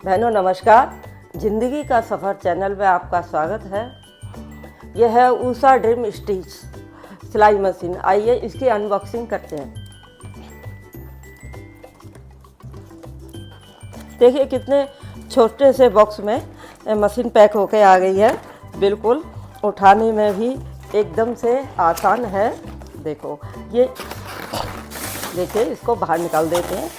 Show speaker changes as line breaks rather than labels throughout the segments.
बहनों नमस्कार। ज़िंदगी का सफ़र चैनल में आपका स्वागत है। यह है ऊषा ड्रीम स्टिच सिलाई मशीन। आइए इसकी अनबॉक्सिंग करते हैं। देखिए कितने छोटे से बॉक्स में मशीन पैक होके आ गई है। बिल्कुल उठाने में भी एकदम से आसान है। देखो ये देखिए, इसको बाहर निकाल देते हैं।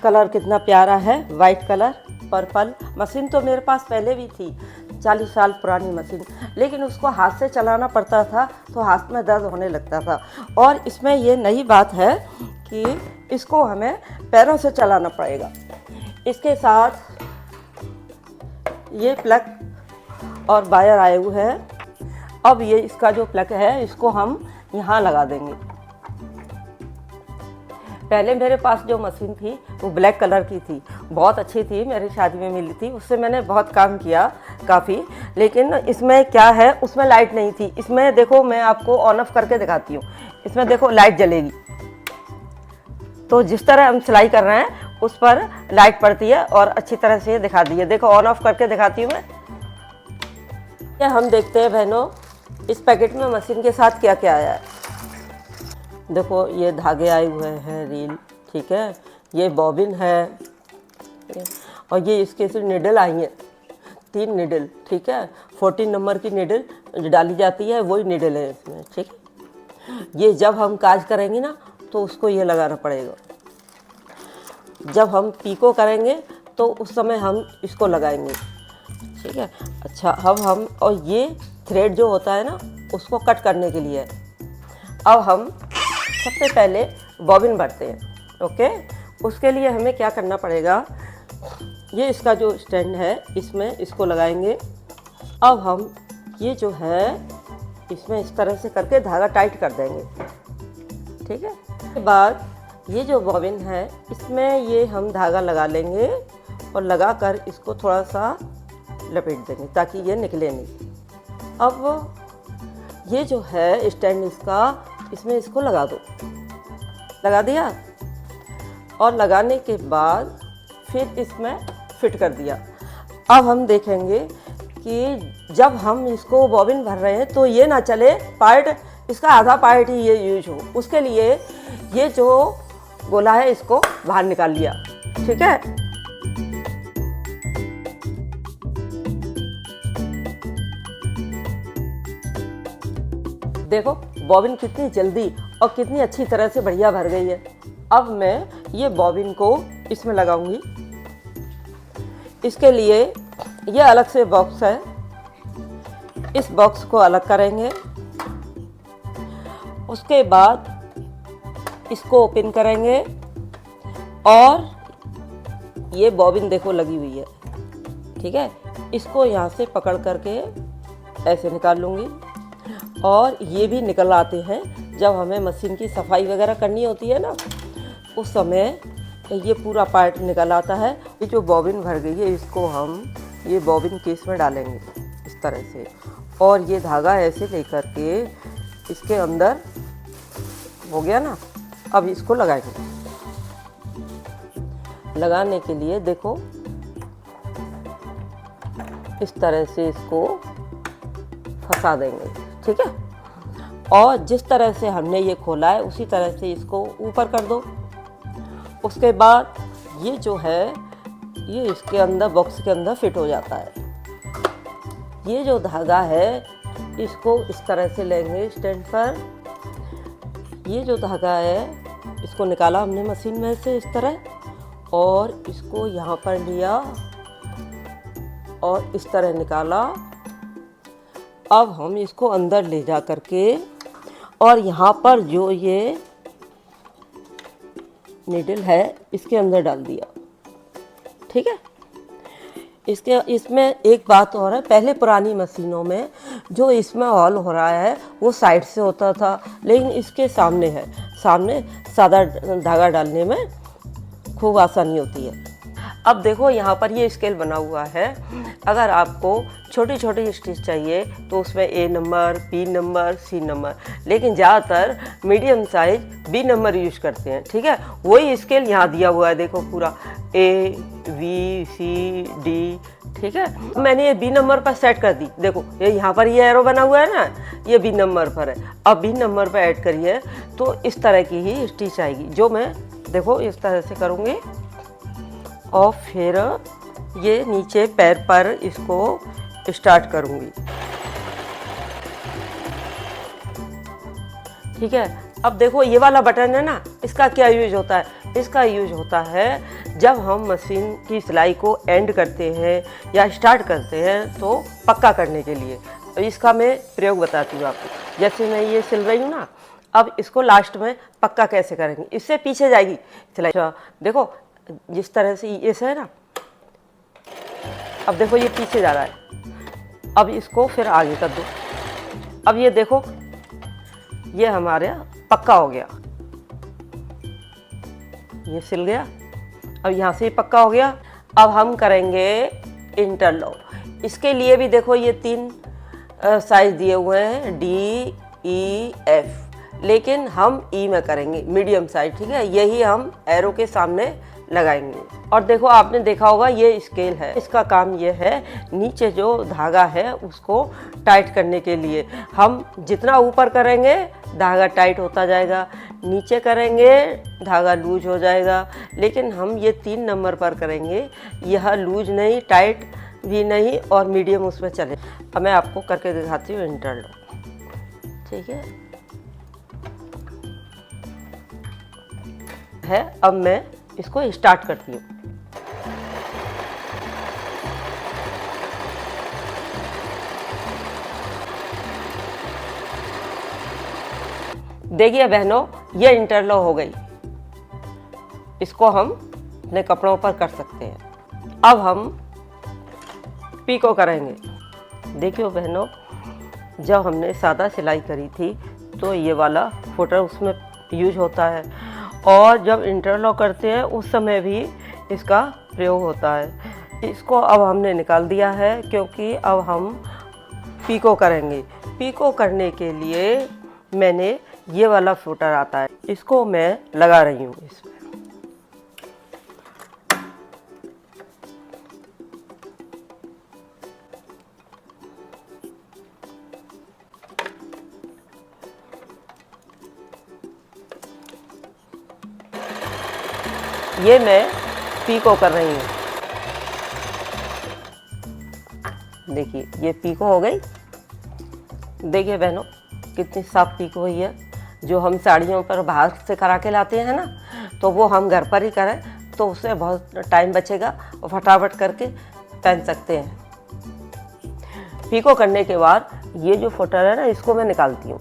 कलर कितना प्यारा है, वाइट कलर पर्पल। मशीन तो मेरे पास पहले भी थी, 40 साल पुरानी मशीन, लेकिन उसको हाथ से चलाना पड़ता था तो हाथ में दर्द होने लगता था। और इसमें ये नई बात है कि इसको हमें पैरों से चलाना पड़ेगा। इसके साथ ये प्लग और वायर आए हुए हैं। अब ये इसका जो प्लग है इसको हम यहाँ लगा देंगे। पहले मेरे पास जो मशीन थी वो ब्लैक कलर की थी, बहुत अच्छी थी, मेरी शादी में मिली थी, उससे मैंने बहुत काम किया काफ़ी। लेकिन इसमें क्या है, उसमें लाइट नहीं थी। इसमें देखो, मैं आपको ऑन ऑफ करके दिखाती हूँ। इसमें देखो लाइट जलेगी, तो जिस तरह हम सिलाई कर रहे हैं उस पर लाइट पड़ती है और अच्छी तरह से दिखा दी है। देखो ऑन ऑफ करके दिखाती हूँ मैं। क्या हम देखते हैं बहनों, इस पैकेट में मशीन के साथ क्या क्या आया है। देखो ये धागे आए हुए हैं, रील, ठीक है, ये बॉबिन है और ये इसके से निडल आई हैं, 3 निडल, ठीक है। 14 नंबर की निडल डाली जाती है, वही निडल है इसमें, ठीक है। ये जब हम काज करेंगे ना तो उसको ये लगाना पड़ेगा। जब हम पीको करेंगे तो उस समय हम इसको लगाएंगे, ठीक है। अच्छा, अब हम, और ये थ्रेड जो होता है ना उसको कट करने के लिए। अब हम सबसे पहले बॉबिन भरते हैं, ओके। उसके लिए हमें क्या करना पड़ेगा, ये इसका जो स्टैंड है इसमें इसको लगाएंगे। अब हम ये जो है इसमें इस तरह से करके धागा टाइट कर देंगे, ठीक है। उसके बाद ये जो बॉबिन है इसमें ये हम धागा लगा लेंगे और लगा कर इसको थोड़ा सा लपेट देंगे ताकि ये निकले नहीं। अब ये जो है स्टैंड इसका, इसमें इसको लगा दो। लगा दिया और लगाने के बाद फिर इसमें फिट कर दिया। अब हम देखेंगे कि जब हम इसको बॉबिन भर रहे हैं तो ये ना चले पार्ट, इसका आधा पार्ट ही ये यूज हो। उसके लिए ये जो गोला है इसको बाहर निकाल लिया, ठीक है। देखो बॉबिन कितनी जल्दी और कितनी अच्छी तरह से बढ़िया भर गई है। अब मैं ये बॉबिन को इसमें लगाऊंगी। इसके लिए ये अलग से बॉक्स है, इस बॉक्स को अलग करेंगे। उसके बाद इसको ओपन करेंगे और ये बॉबिन देखो लगी हुई है, ठीक है। इसको यहाँ से पकड़ करके ऐसे निकाल लूँगी। और ये भी निकल आते हैं जब हमें मशीन की सफाई वगैरह करनी होती है ना, उस समय ये पूरा पार्ट निकल आता है। ये जो बॉबिन भर गई है इसको हम ये बॉबिन केस में डालेंगे इस तरह से, और ये धागा ऐसे लेकर के इसके अंदर हो गया ना। अब इसको लगाएंगे। लगाने के लिए देखो इस तरह से इसको फंसा देंगे, ठीक है। और जिस तरह से हमने ये खोला है उसी तरह से इसको ऊपर कर दो। उसके बाद ये जो है ये इसके अंदर, बॉक्स के अंदर फिट हो जाता है। ये जो धागा है इसको इस तरह से लेंगे स्टैंड पर। ये जो धागा है इसको निकाला हमने मशीन में से इस तरह, और इसको यहाँ पर लिया और इस तरह निकाला। अब हम इसको अंदर ले जा करके और यहाँ पर जो ये नीडल है इसके अंदर डाल दिया, ठीक है। इसमें एक बात और है, पहले पुरानी मशीनों में जो इसमें हॉल हो रहा है वो साइड से होता था, लेकिन इसके सामने है। सामने सादा धागा डालने में खूब आसानी होती है। अब देखो यहाँ पर ये स्केल बना हुआ है। अगर आपको छोटी छोटी स्टिच चाहिए तो उसमें A number, B number, C number, लेकिन ज़्यादातर medium size B number use करते हैं। ठीक है, वही स्केल यहाँ दिया हुआ है, देखो पूरा ए बी सी डी। ठीक है, मैंने ये बी नंबर पर सेट कर दी। देखो ये यहाँ पर ये एरो बना हुआ है ना, ये बी नंबर पर है। अब बी नंबर पर ऐड करिए तो इस तरह की ही स्टिच आएगी, जो मैं देखो इस तरह से करूँगी। और फिर ये नीचे पैर पर इसको स्टार्ट करूँगी। ठीक है, अब देखो ये वाला बटन है ना, इसका क्या यूज होता है? इसका यूज होता है जब हम मशीन की सिलाई को एंड करते हैं या स्टार्ट करते हैं तो पक्का करने के लिए। इसका मैं प्रयोग बताती हूँ आपको। जैसे मैं ये सिल रही हूँ ना, अब इसको लास्ट में पक्का कैसे करेंगे, इससे पीछे जाएगी सिलाई। देखो जिस तरह से ये है ना, अब देखो ये पीछे जा रहा है, अब इसको फिर आगे कर दो। अब ये देखो ये हमारे पक्का हो गया, ये सिल गया। अब यहाँ से पक्का हो गया। अब हम करेंगे इंटरलॉक। इसके लिए भी देखो ये 3 साइज दिए हुए हैं, डी ई एफ, लेकिन हम ई में करेंगे मीडियम साइज। ठीक है, यही हम एरो के सामने लगाएंगे। और देखो आपने देखा होगा ये स्केल है, इसका काम ये है नीचे जो धागा है उसको टाइट करने के लिए। हम जितना ऊपर करेंगे धागा टाइट होता जाएगा, नीचे करेंगे धागा लूज हो जाएगा। लेकिन हम ये 3 नंबर पर करेंगे, यह लूज नहीं, टाइट भी नहीं और मीडियम उसमें चले। अब मैं आपको करके दिखाती हूँ इंटरलॉक। ठीक है, अब मैं इसको स्टार्ट करती हूँ। देखिए बहनों, ये इंटरलॉक हो गई। इसको हम अपने कपड़ों पर कर सकते हैं। अब हम पीको करेंगे। देखियो बहनों, जब हमने सादा सिलाई करी थी तो ये वाला फुटर उसमें यूज होता है, और जब इंटरलॉक करते हैं उस समय भी इसका प्रयोग होता है। इसको अब हमने निकाल दिया है क्योंकि अब हम पीको करेंगे। पीको करने के लिए मैंने ये वाला फुटर आता है, इसको मैं लगा रही हूँ इसमें। ये मैं पीको कर रही हूँ। देखिए ये पीको हो गई। देखिए बहनों कितनी साफ पीको हुई है। जो हम साड़ियों पर बाहर से करा के लाते हैं ना, तो वो हम घर पर ही करें तो उससे बहुत टाइम बचेगा और फटाफट करके पहन सकते हैं। पीको करने के बाद ये जो फुटर है ना, इसको मैं निकालती हूँ।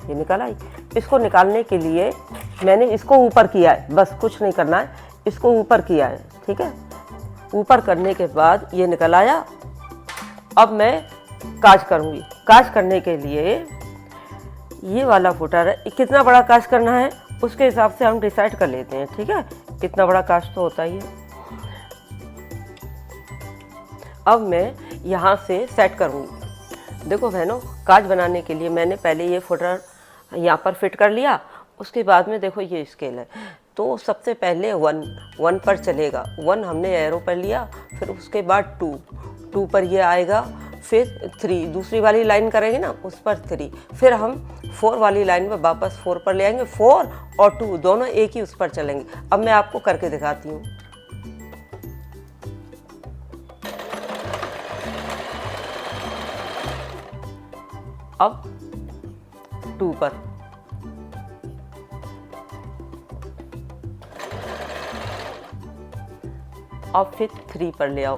ये निकाल आई। इसको निकालने के लिए मैंने इसको ऊपर किया है, बस कुछ नहीं करना है, इसको ऊपर किया है। ठीक है, ऊपर करने के बाद ये निकल आया। अब मैं काज करूँगी। काज करने के लिए ये वाला फुटर है, कितना बड़ा काज करना है उसके हिसाब से हम डिसाइड कर लेते हैं। ठीक है, कितना बड़ा काज तो होता ही है। अब मैं यहाँ से सेट करूँगी। देखो बहनों, काज बनाने के लिए मैंने पहले ये फुटर यहाँ पर फिट कर लिया। उसके बाद में देखो ये स्केल है, तो सबसे पहले 1 पर चलेगा। 1 हमने एरो पर लिया, फिर उसके बाद 2 पर ये आएगा, फिर 3 दूसरी वाली लाइन करेंगे ना उस पर 3, फिर हम 4 वाली लाइन में वापस 4 पर ले आएंगे। 4 और 2 दोनों एक ही उस पर चलेंगे। अब मैं आपको करके दिखाती हूँ। अब 2 पर, अब फिर 3 पर ले आओ,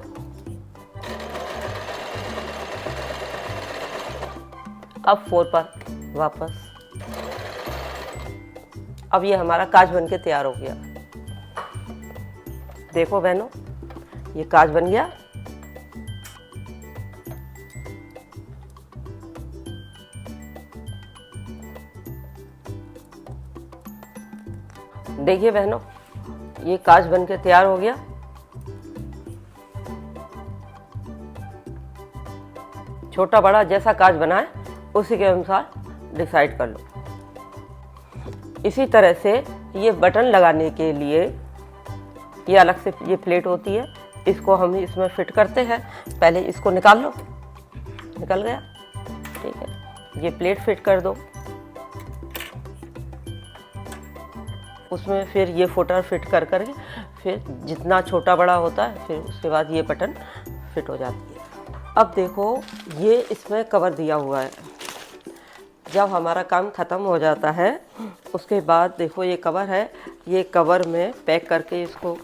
अब 4 पर वापस। अब ये हमारा काज बन के तैयार हो गया। देखो बहनों, ये काज बन गया। देखिए बहनों, ये कांच बन के तैयार हो गया। छोटा बड़ा जैसा कांच बनाए उसी के अनुसार डिसाइड कर लो। इसी तरह से ये बटन लगाने के लिए ये अलग से ये प्लेट होती है, इसको हम इसमें फिट करते हैं। पहले इसको निकाल लो, निकल गया, ठीक है। ये प्लेट फिट कर दो, उसमें फिर ये फुटर फिट कर करके फिर जितना छोटा बड़ा होता है फिर उसके बाद ये बटन फिट हो जाती है। अब देखो ये इसमें कवर दिया हुआ है। जब हमारा काम ख़त्म हो जाता है उसके बाद देखो ये कवर है, ये कवर में पैक करके इसको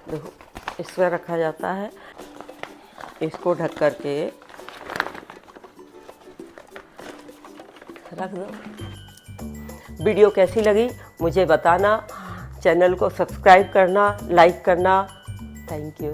देखो इसमें रखा जाता है। इसको ढक करके रख दो। वीडियो कैसी लगी मुझे बताना, चैनल को सब्सक्राइब करना, लाइक करना। Thank you.